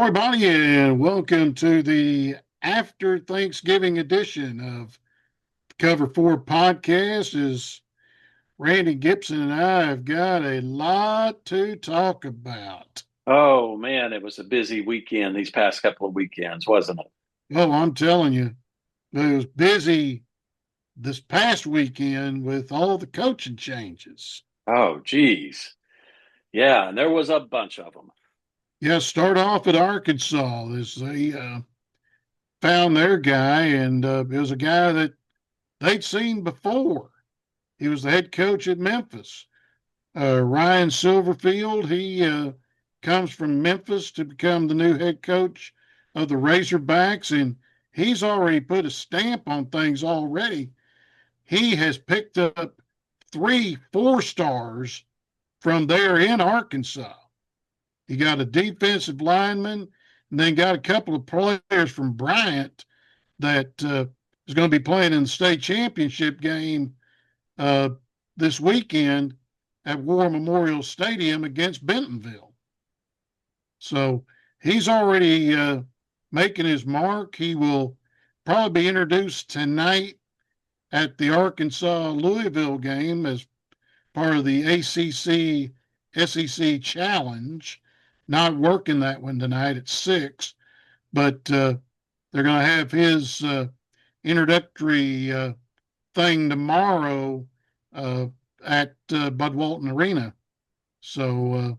everybody, and welcome to the after Thanksgiving edition of Cover Four podcast. As Randy Gibson and I have got a lot to talk about. Oh man, it was a busy weekend these past couple of weekends, wasn't it? Well, I'm telling you, it was busy this past weekend with all the coaching changes. Oh geez. Yeah, and there was a bunch of them. Yeah, start off at Arkansas as they found their guy, and it was a guy that they'd seen before. He was the head coach at Memphis. Ryan Silverfield, he comes from Memphis to become the new head coach of the Razorbacks, and he's already put a stamp on things already. He has picked up 3 4 stars from there in Arkansas. He got a defensive lineman and then got a couple of players from Bryant that is going to be playing in the state championship game uh, this weekend at War Memorial Stadium against Bentonville. So he's already making his mark. He will probably be introduced tonight at the Arkansas Louisville game as part of the ACC SEC Challenge. Not working that one tonight at 6, but they're going to have his introductory thing tomorrow at Bud Walton Arena. So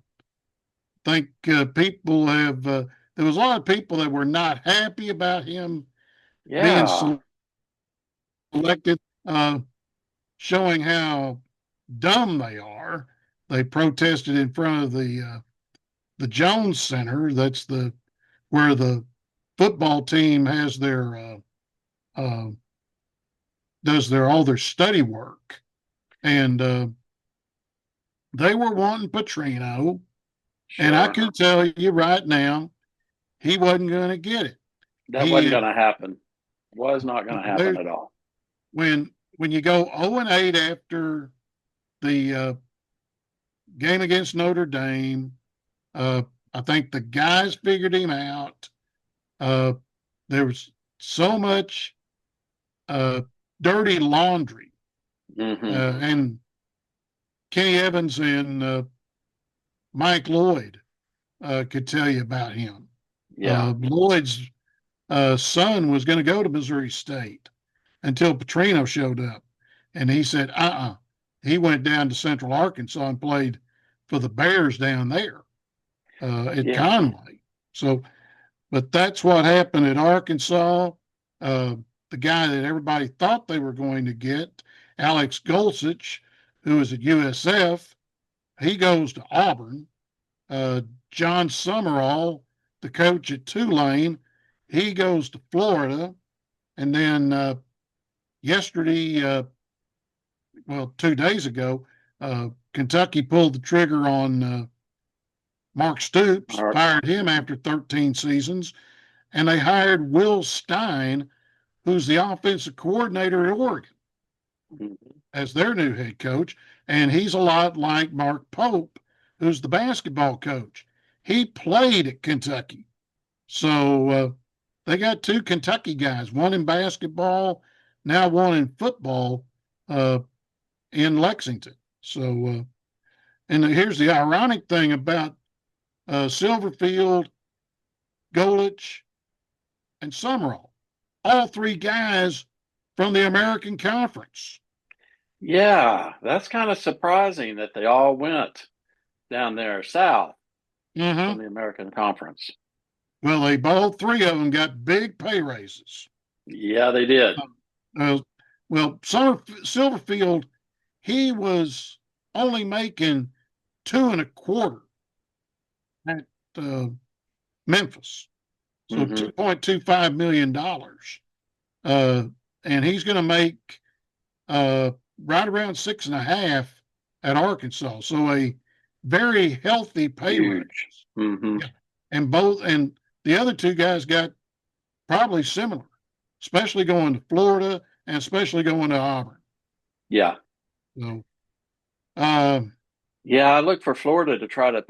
I think people have, there was a lot of people that were not happy about him being Yeah. selected, showing how dumb they are. They protested in front of the Jones Center. That's the where the football team has their uh, does their all their study work, and they were wanting Petrino, and I Sure. could tell you right now he wasn't going to get it. That He wasn't had gonna happen. Was not gonna happen there at all. when you go 0-8 after the game against Notre Dame. Uh, I think the guys figured him out. Uh, there was so much uh, dirty laundry, Hmm. and Kenny Evans and Mike Lloyd could tell you about him. Yeah. Lloyd's son was going to go to Missouri State until Petrino showed up, and he said, He went down to Central Arkansas and played for the Bears down there at Yeah. Conway. So, but that's what happened at Arkansas. Uh, the guy that everybody thought they were going to get, Alex Golsich, who is at USF, he goes to Auburn. John Summerall, the coach at Tulane, he goes to Florida. And then yesterday, well, 2 days ago, Kentucky pulled the trigger on Mark Stoops, All right. fired him after 13 seasons, and they hired Will Stein, who's the offensive coordinator at Oregon, Mhm. as their new head coach. And he's a lot like Mark Pope, who's the basketball coach. He played at Kentucky. So they got 2 Kentucky guys, one in basketball, now one in football uh, in Lexington. So, and here's the ironic thing about Silverfield, Golich, and Summerall. All 3 guys from the American Conference. Yeah, that's kind of surprising that they all went down there south from Mm-hmm. the American Conference. Well, they both 3 of them got big pay raises. Yeah, they did. Uh, well, Silverfield, he was only making 2.25 at Memphis, so Hmm. $2.25 million, uh, and he's going to make right around 6.5 at Arkansas. So a very healthy pay Huge. raise. Hmm. Yeah. And the other 2 guys got probably similar, especially going to Florida and especially going to Auburn. Yeah. So, uh, Yeah, I look for Florida to try to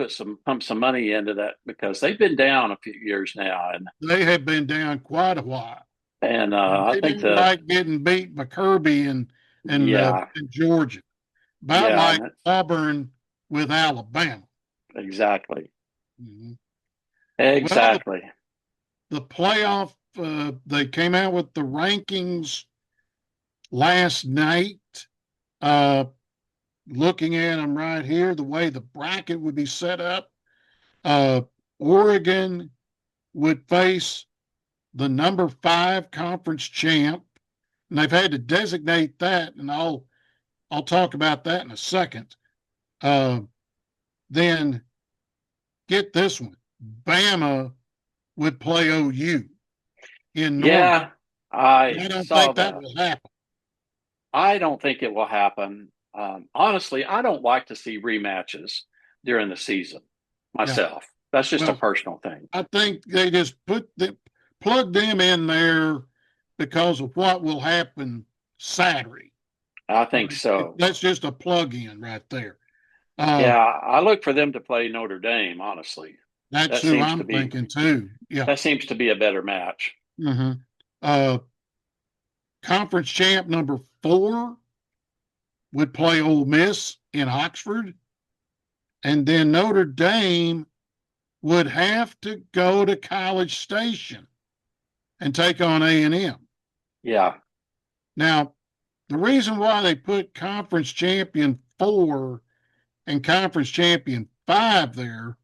pump some money into that because they've been down a few years now, They have been down quite a while. and I They think don't the like getting beat by Kirby yeah, and Georgia. About yeah, like Auburn with Alabama. exactly, Mhm. Well, exactly. the playoff, they came out with the rankings last night. Uh, Looking at them right here, the way the bracket would be set up, uh, Oregon would face the number 5 conference champ, and they've had to designate that, and I'll talk about that in a second. Uh, then get this one: Bama would play OU in Norman. Yeah, I I don't saw think that that. will happen. I don't think it will happen. Honestly, I don't like to see rematches during the season Yeah. myself. That's just a Well, personal thing. I think they just plug them in there because of what will happen Saturday. I think so. That's just a plug in right there. Uh, Yeah, I look for them to play Notre Dame, honestly. that's That who seems to I'm be thinking too. Yeah. that seems to be a better match. hmm Uh, Conference champ number 4 would play Ole Miss in Oxford, and then Notre Dame would have to go to College Station and take on A&M. Yeah. Now, the reason why they put conference champion 4 and conference champion 5 there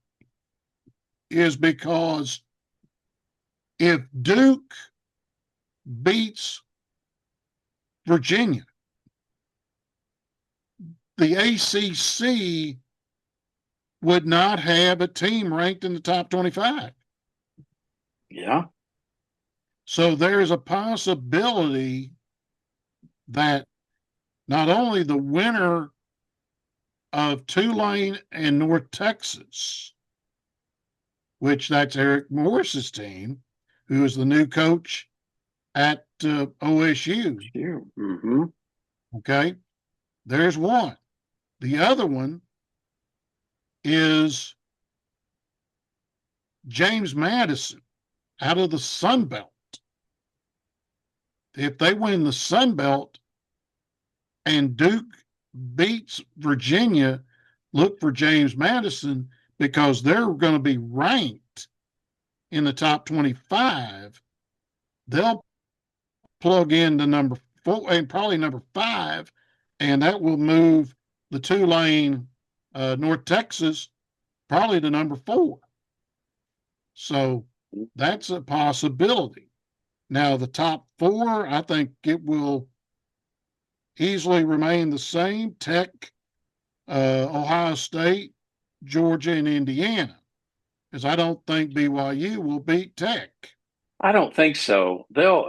is because if Duke beats Virginia, the ACC would not have a team ranked in the top 25. Yeah. So there's a possibility that not only the winner of Tulane and North Texas, which that's Eric Morris's team, who is the new coach at OSU. Mm-hmm. Okay, there's one. The other one is James Madison out of the Sun Belt. If they win the Sun Belt and Duke beats Virginia, look for James Madison because they're going to be ranked in the top 25. They'll plug in the number 4 and probably number 5, and that will move the Tulane, North Texas, probably to number 4. So that's a possibility. Now, the top 4, I think it will easily remain the same: Tech, Ohio State, Georgia, and Indiana, because I don't think BYU will beat Tech. I don't think so.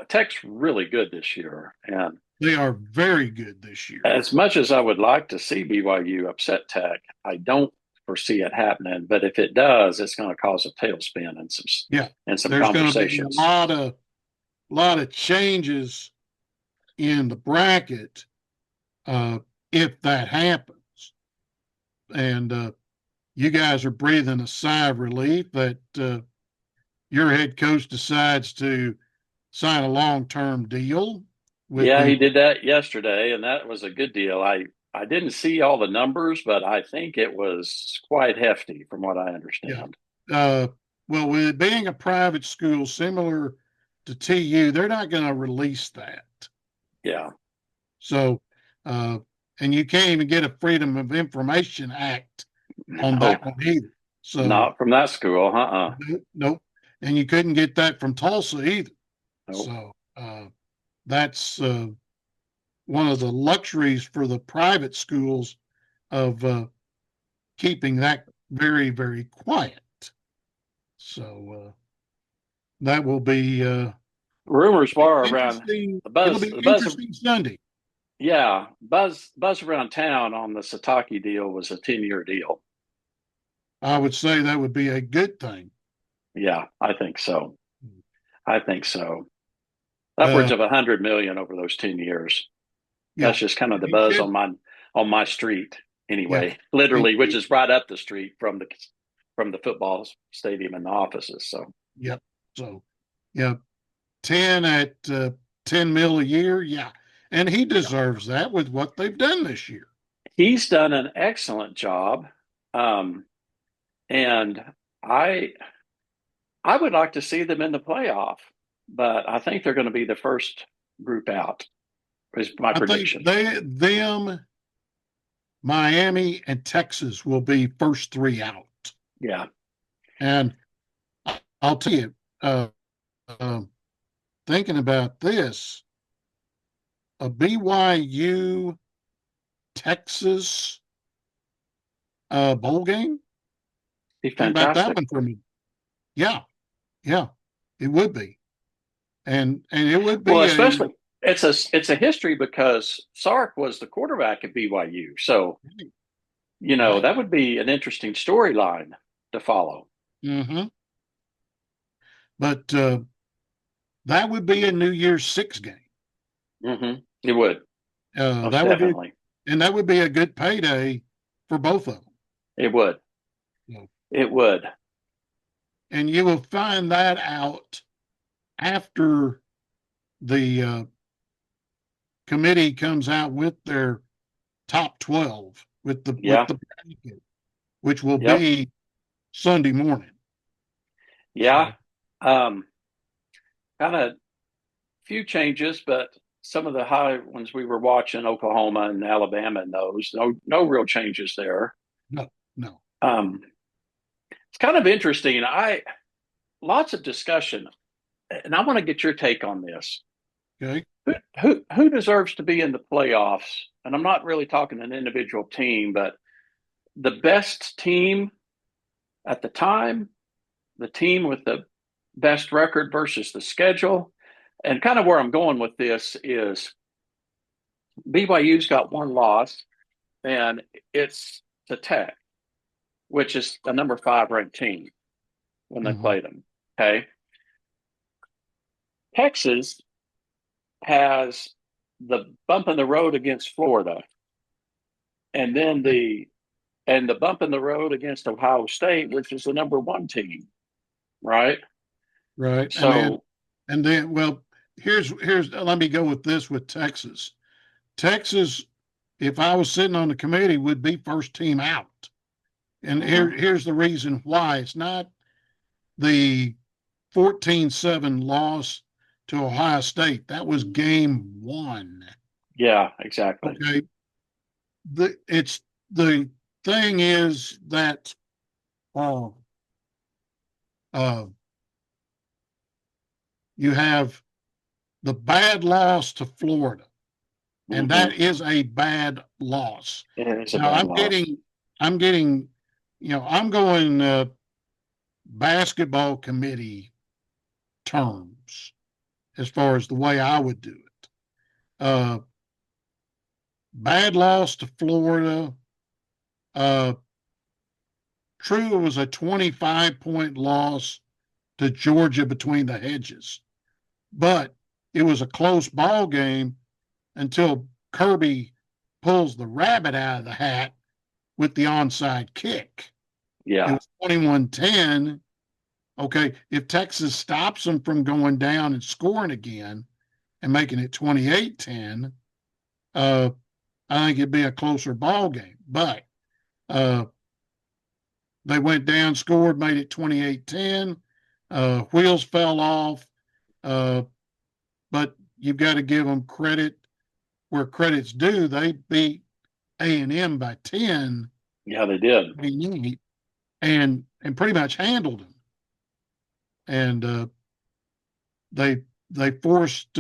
Tech's really good this year, and They are very good this year. as much as I would like to see BYU upset Tech, I don't foresee it happening. But if it does, it's going to cause a tailspin Yeah, and some there's going to be a conversations. lot of changes in the bracket uh, if that happens. And you guys are breathing a sigh of relief that your head coach decides to sign a long-term deal with Yeah, the. he did that yesterday, and that was a good deal. I didn't see all the numbers, but I think it was quite hefty from what I Yeah. understand. Uh, well, with it being a private school similar to TU, they're not going to release that. Yeah. So, uh, and you can't even get a Freedom of Information Act on No, that one either. So, not from that school. nope. And you couldn't get that from Tulsa either. Nope. So, that's one of the luxuries for the private schools of keeping that very, very quiet. So, that will be Rumors far around interesting. the It'll buzz. be The buzz. interesting Sunday. Yeah, buzz around town on the Sataki deal was a 10-year deal. I would say that would be a good thing. Yeah, I think so. I think so. Uh, Upwards of 100 million over those 10 years. yeah, That's just kind of the he buzz should. on my street. Yeah. anyway, He- literally, which he- is right up the street from the football stadium and the offices. So, yep. So, yeah, 10 at 10 mil a year. Yeah. And he yeah. deserves that with what they've done this year. He's done an excellent job. Um, and I I would like to see them in the playoff, but I think they're going to be the first group out, is my I think prediction. Miami, and Texas will be first three out. Yeah. And I'll tell you, uh, uh, thinking about this, a BYU Texas bowl game. Be Think about that fantastic. one for me. Yeah, yeah, it would be, and it would Well, be a especially it's a history because Sark was the quarterback at BYU. So, right. that would be an interesting storyline to follow. Mm-hmm. But that would be a New Year's Six game. It would, most That would be, definitely. and that would be a good payday for both of them. It would. You know, It would. and you will find that out after the committee comes out with their top 12 with Yeah. the bracket, which will Yep. be Sunday morning. Yeah. So Um, Kind of few changes, but some of the high ones we were watching, Oklahoma and Alabama, and those, no real changes there. no, no. Um, it's kind of interesting. Lots of discussion, and I want to get your take on this. Okay. Who deserves to be in the playoffs? And I'm not really talking an individual team, but the best team at the time, the team with the best record versus the schedule. And kind of where I'm going with this is BYU's got one loss, and it's to Tech, which is the number 5 ranked team when they Mm-hmm. played them. Okay. Texas has the bump in the road against Florida, and then the bump in the road against Ohio State, which is the number 1 team, right? Right. So, And then, well, here's let me go with this with Texas. Texas, if I was sitting on the committee, would be first team out. And mhm. here's the reason why. It's not the 14-7 loss to Ohio State. That was game one. Yeah, exactly. Okay. The thing is that uh, uh, you have the bad loss to Florida, and that Hmm. is a bad loss. It is a Now bad loss. I'm getting, I'm going basketball committee terms as far as the way I would do it. Uh, Bad loss to Florida. Uh, True, it was a 25-point loss to Georgia between the hedges, but it was a close ball game until Kirby pulls the rabbit out of the hat with the onside kick. It Yeah, was 21-10. Okay, if Texas stops them from going down and scoring again and making it 28-10, I think it'd be a closer ball game. But uh, they went down, scored, made it 28-10. Wheels fell off, uh, but you've got to give them credit where credit's due. They beat A&M by 10 yeah, they did. and pretty much handled them. And they they forced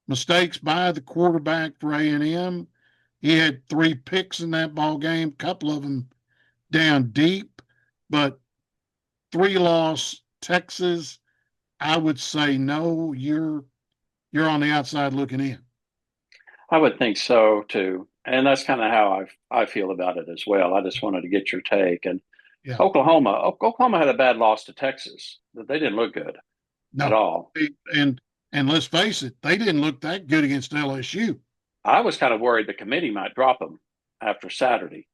mistakes by the quarterback for A&M. He had 3 picks in that ball game, a couple of them down deep, but 3-loss Texas. I would say no. You're on the outside looking in. I would think so too. And that's kind of how I feel about it as well. I just wanted to get your take. And Yeah, Oklahoma had a bad loss to Texas. They didn't look good at no, all. and and let's face it, they didn't look that good against LSU. I was kind of worried the committee might drop them after Saturday.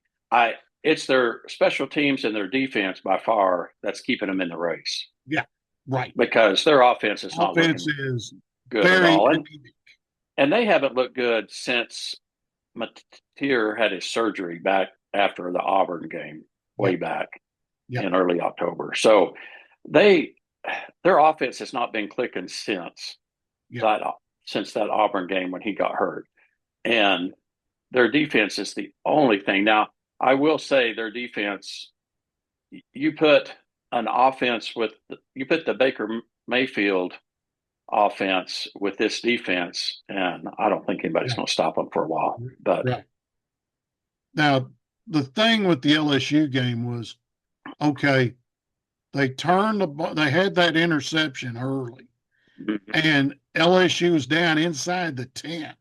It's their special teams and their defense by far that's keeping them in the race. Yeah, right. Because their offense is not Offense looking is good at very all, anemic. and they haven't looked good since Mateer had his surgery back after the Auburn game, way Yep, back yep, in early October. So they their offense has not been clicking yep. that since that Auburn game when he got hurt, and their defense is the only thing. Now, I will say their defense. You put an offense with you put the Baker Mayfield offense with this defense, and I don't think anybody's Yeah, going to stop them for a while. But right. Now, the thing with the LSU game was, okay, they turned they had that interception early, and LSU was down inside the 10.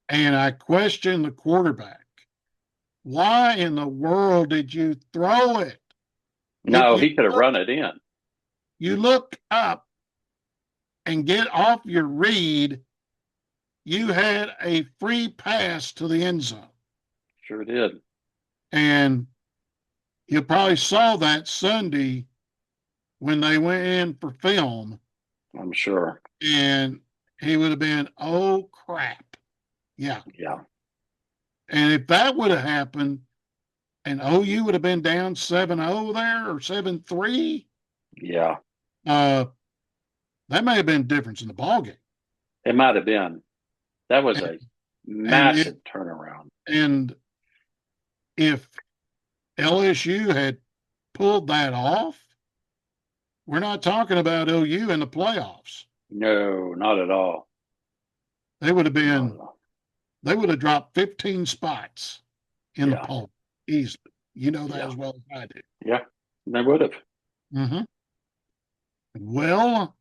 And I questioned the quarterback. Why in the world did you throw it? If no, he could have run it in. you look up and get off your read, you had a free pass to the end zone. Sure did. And you probably saw that Sunday when they went in for film, I'm sure. and he would have been, oh crap. Yeah. Yeah. And if that would have happened, and OU would have been down 7-0 there or 7-3, Yeah. that may have been a difference in the ball game. It might have been. That was a And massive turnaround. and if LSU had pulled that off, we're not talking about OU in the playoffs. No, not at all. They would have dropped 15 spots in the poll easily. You know that as well as I do. Yeah, they would have. Mm-hmm. Well,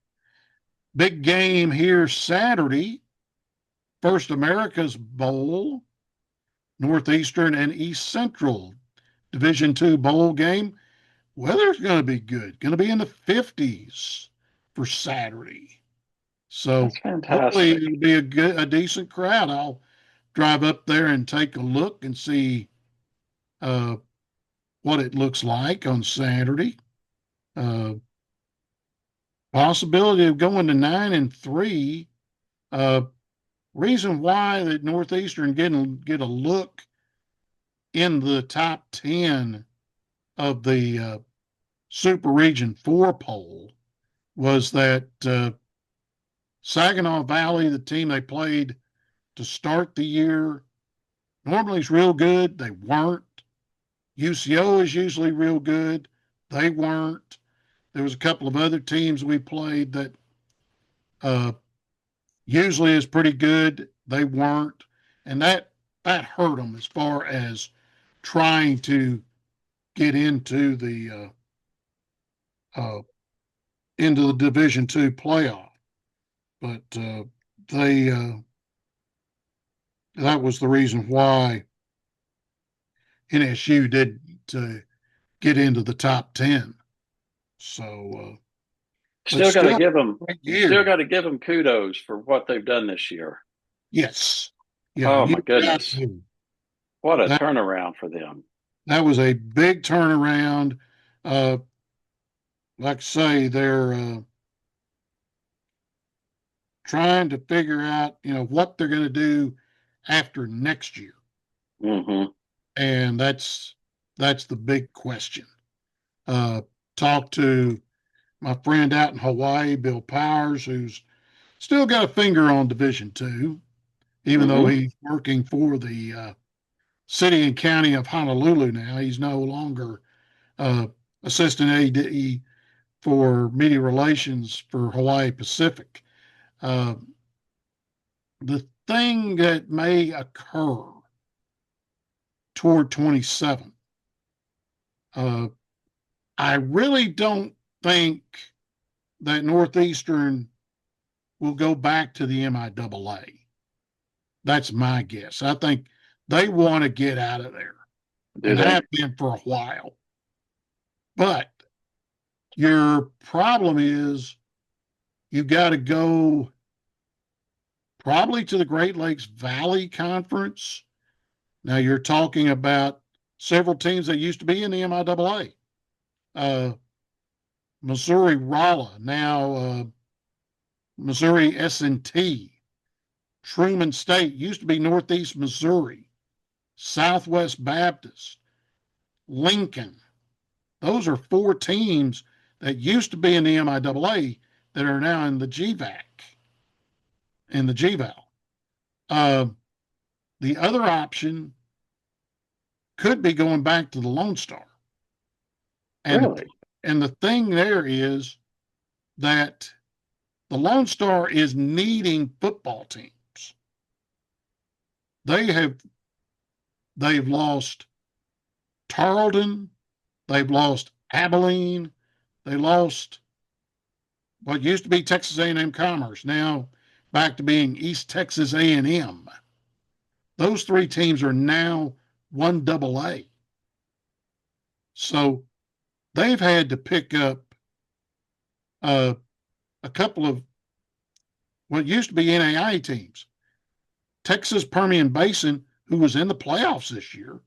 big game here Saturday. First America's Bowl, Northeastern and East Central Division II bowl game. Weather's going to be good. Going to be in the 50s for Saturday. So That's hopefully fantastic. it'll be a decent crowd. I'll drive up there and take a look and see what it looks like on Saturday. Possibility of going to 9-3. Reason why that Northeastern get a look in the top 10 of the Super Region 4 poll was that Saginaw Valley, the team they played to start the year, normally is real good. They weren't. UCO is usually real good. They weren't. There was a couple of other teams we played that usually is pretty good. They weren't, and that hurt them as far as trying to get into the Division II playoff. But they that was the reason why NSU did get into the top 10. So, Still got to give them. Still year. got to give them kudos for what they've done this year. Yes. Yeah. Oh my goodness! What a that, turnaround for them. That was a big turnaround. Like I say, they're trying to figure out, what they're going to do after next year. Mm-hmm. And that's the big question. Talked to my friend out in Hawaii, Bill Powers, who's still got a finger on Division II, even though he's working for the city and county of Honolulu now. He's no longer assistant AD for media relations for Hawaii Pacific. The thing that may occur toward 27, I really don't think that Northeastern will go back to the MIAA. That's my guess. I think they want to get out of there and have been for a while. But your problem is you've got to go probably to the Great Lakes Valley Conference. Now you're talking about several teams that used to be in the MIAA. Missouri Rolla, now Missouri S&T. Truman State used to be Northeast Missouri. Southwest Baptist. Lincoln. Those are 4 teams that used to be in the MIAA that are now in the GVAC, in the GVAL. The other option could be going back to the Lone Star. Really? And the thing there is that the Lone Star is needing football teams. They've lost Tarleton, they've lost Abilene, they lost what used to be Texas A&M Commerce, now back to being East Texas A&M. Those 3 teams are now 1AA. So they've had to pick up a couple of what used to be NAIA teams. Texas Permian Basin, who was in the playoffs this year,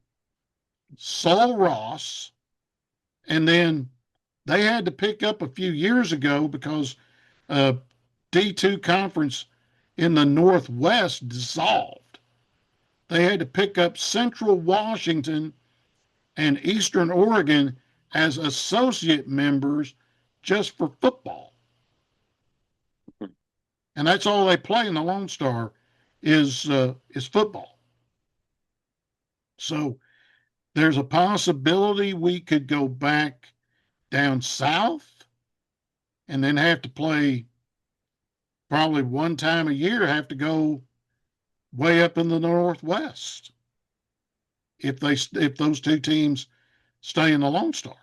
Sul Ross, and then they had to pick up a few years ago because D2 conference in the Northwest dissolved. They had to pick up Central Washington and Eastern Oregon as associate members just for football. And that's all they play in the Lone Star is football. So there's a possibility we could go back down south and then have to play probably one time a year, have to go way up in the Northwest if those 2 teams stay in the Lone Star.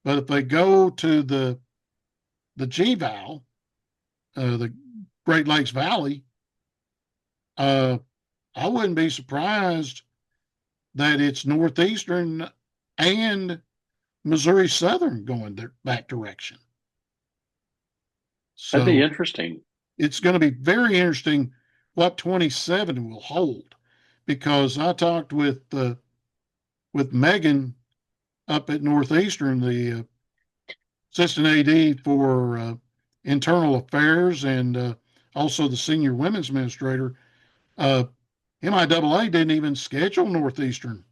But if they go to the GVAL, the Great Lakes Valley, I wouldn't be surprised that it's Northeastern and Missouri Southern going that direction. So that'd be interesting. It's going to be very interesting what 27 will hold, because I talked with Megan up at Northeastern, the assistant AD for internal affairs, and also the senior women's administrator. MIAA didn't even schedule Northeastern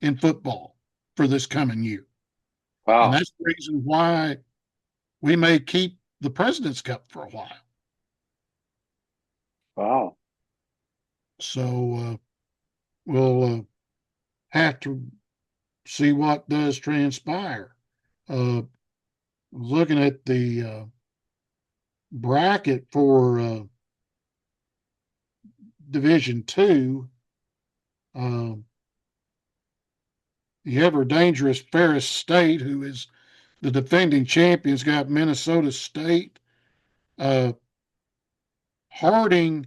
in football for this coming year. Wow. And that's the reason why we may keep the President's Cup for a while. Wow. So we'll have to see what does transpire. Looking at the bracket for Division II, the ever dangerous Ferris State, who is the defending champions, got Minnesota State. Harding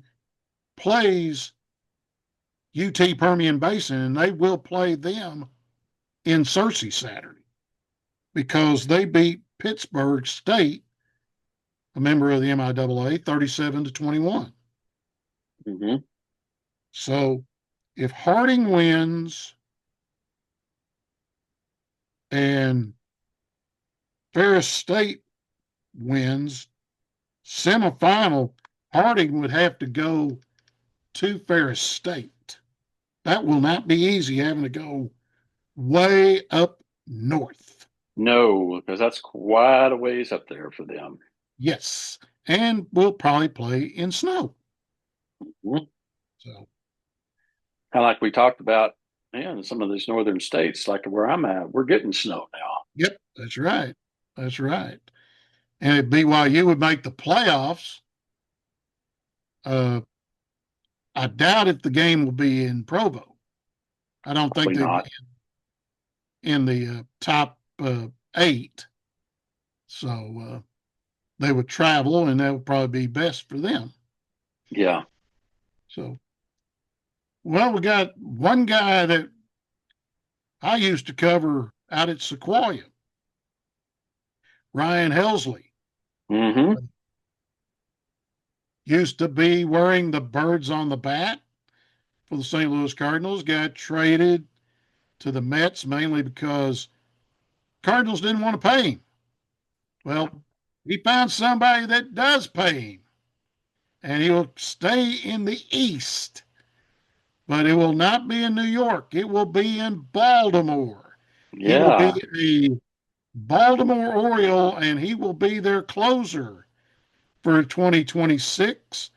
plays UT Permian Basin, and they will play them in Searcy Saturday because they beat Pittsburgh State, a member of the MIAA, 37-21. Mm-hmm. So if Harding wins and Ferris State wins, semifinal, Harding would have to go to Ferris State. That will not be easy, having to go way up north. No, because that's quite a ways up there for them. Yes, and we'll probably play in snow. Mm-hmm. So, kind of like we talked about, in some of these northern states, like where I'm at, we're getting snow now. yep, that's right. That's right. And if BYU would make the playoffs, I doubt if the game will be in Provo. I don't Probably think they'll not. be in the top 8. So they would travel, and that would probably be best for them. Yeah. So, well, we got one guy that I used to cover out at Sequoia, Ryan Helsley. Mm-hmm. Used to be wearing the birds on the bat for the St. Louis Cardinals, got traded to the Mets, mainly because Cardinals didn't want to pay him. Well, he found somebody that does pay him, and he will stay in the East, but it will not be in New York. It will be in Baltimore. He will be Yeah. a Baltimore Oriole, and he will be their closer for 2026,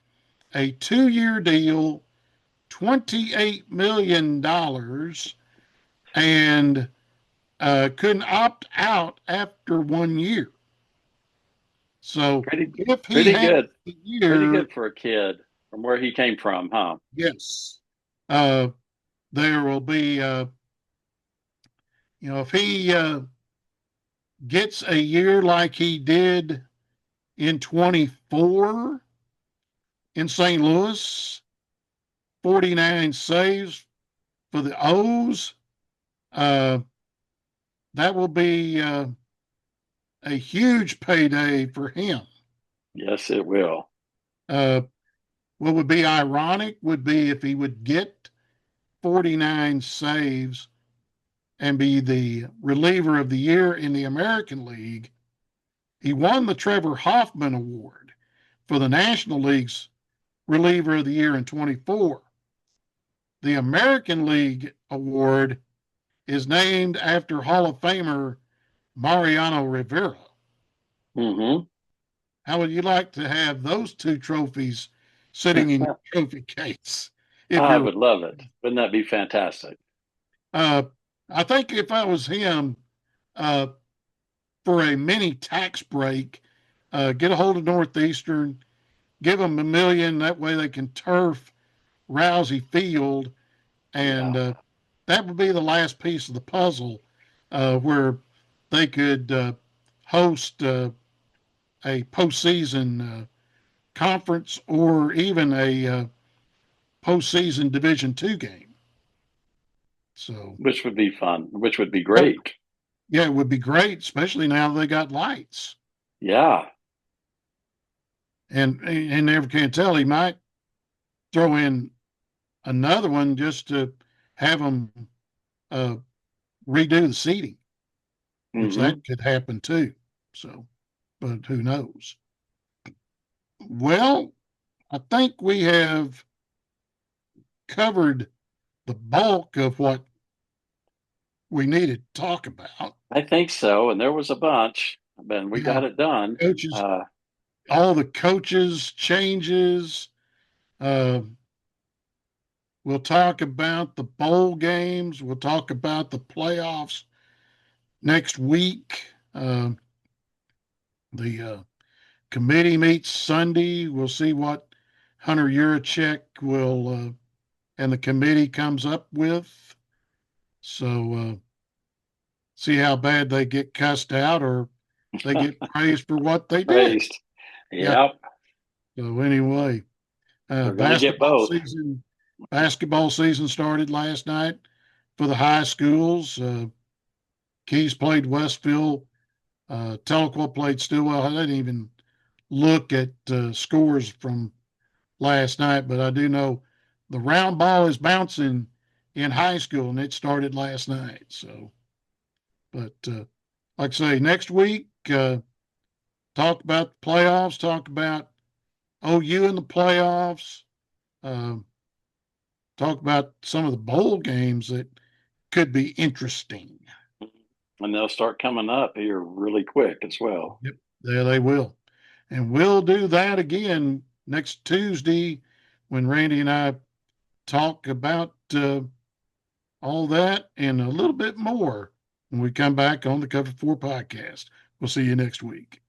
a 2-year deal, $28 million, and couldn't opt out after 1 year. So Pretty if he pretty has good. the Pretty year, good for a kid from where he came from, huh? yes, uh, there will be, if he gets a year like he did in 24 in St. Louis, 49 saves for the O's, uh, that will be a huge payday for him. Yes, it will. Uh, what would be ironic would be if he would get 49 saves and be the reliever of the year in the American League. He won the Trevor Hoffman Award for the National League's reliever of the year in 24. The American League Award is named after Hall of Famer Mariano Rivera. Mm-hmm. How would you like to have those two trophies sitting in your trophy case? If I you're, would love it. Wouldn't that be fantastic? uh, I think if I was him, uh, for a mini tax break, get a hold of Northeastern, give them $1 million. That way they can turf Rousey Field, and Yeah. that would be the last piece of the puzzle, where they could host a postseason conference or even a postseason Division II game. So, Which would be fun, which would be oh, great. yeah, it would be great, especially now they got lights. Yeah. And never can tell. He might throw in another one just to have them uh, redo the seating, which Mm-hmm. that could happen too. So, but who knows? Well, I think we have covered the bulk of what we needed to talk about. I think so. And there was a bunch, but we Yeah, got it done. coaches, all the coaches changes. Uh, we'll talk about the bowl games. We'll talk about the playoffs next week. The committee meets Sunday. We'll see what Hunter Yurachek will and the committee comes up with. So see how bad they get cussed out or they get praised for what they did. praised. Yeah. Yep. So anyway, We're going to get basketball both. season. Basketball season started last night for the high schools. Keys played Westville. Telequa played Stillwell. I didn't even look at scores from last night, but I do know the round ball is bouncing in high school, and it started last night. So, but like I say, next week, talk about the playoffs, talk about OU in the playoffs, uh, talk about some of the bowl games that could be interesting. And they'll start coming up here really quick as well. Yep, there they will. And we'll do that again next Tuesday when Randy and I talk about all that and a little bit more when we come back on the Cover 4 podcast. We'll see you next week.